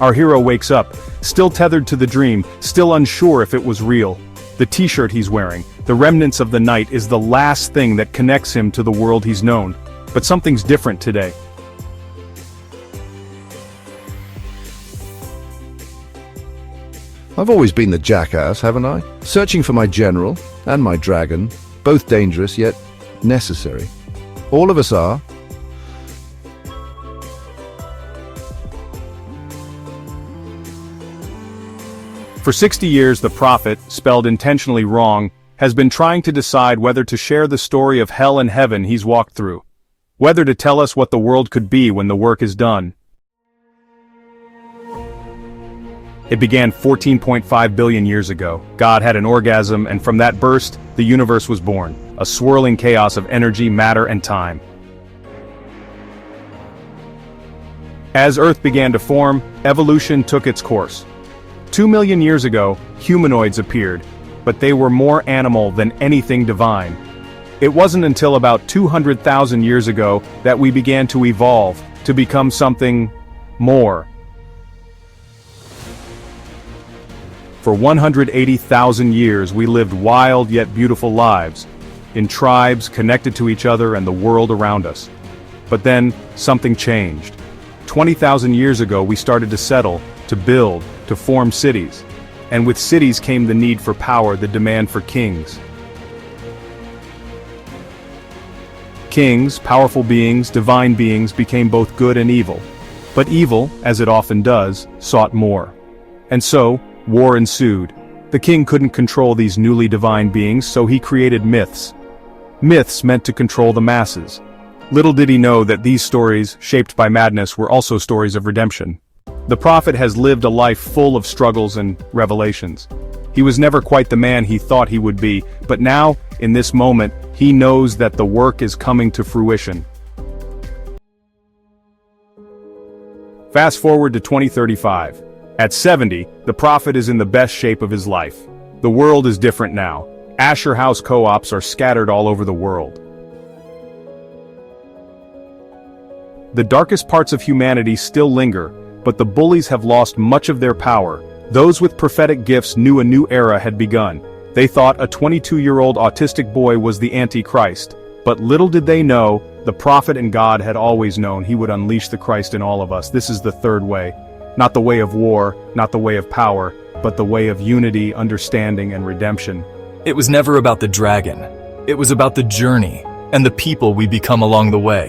Our hero wakes up, still tethered to the dream, still unsure if it was real. The t-shirt he's wearing, the remnants of the night, is the last thing that connects him to the world he's known. But something's different today. I've always been the jackass, haven't I? Searching for my general and my dragon, both dangerous yet necessary. All of us are. For 60 years, the prophet, spelled intentionally wrong, has been trying to decide whether to share the story of hell and heaven he's walked through. Whether to tell us what the world could be when the work is done. It began 14.5 billion years ago. God had an orgasm, and from that burst, the universe was born, a swirling chaos of energy, matter, and time. As Earth began to form, evolution took its course. 2 million years ago, humanoids appeared, but they were more animal than anything divine. It wasn't until about 200,000 years ago that we began to evolve, to become something more. For 180,000 years we lived wild yet beautiful lives, in tribes connected to each other and the world around us. But then, something changed. 20,000 years ago we started to settle, to build, to form cities. And with cities came the need for power, the demand for kings. Kings, powerful beings, divine beings, became both good and evil. But evil, as it often does, sought more. And so, war ensued. The king couldn't control these newly divine beings, so he created myths. Myths meant to control the masses. Little did he know that these stories, shaped by madness, were also stories of redemption. The prophet has lived a life full of struggles and revelations. He was never quite the man he thought he would be, but now, in this moment, he knows that the work is coming to fruition. Fast forward to 2035. At 70, the prophet is in the best shape of his life. The world is different now. Asher House co-ops are scattered all over the world. The darkest parts of humanity still linger, but the bullies have lost much of their power. Those with prophetic gifts knew a new era had begun. They thought a 22-year-old autistic boy was the Antichrist. But little did they know, the prophet and God had always known he would unleash the Christ in all of us. This is the third way. Not the way of war, not the way of power, but the way of unity, understanding, and redemption. It was never about the dragon. It was about the journey, and the people we become along the way.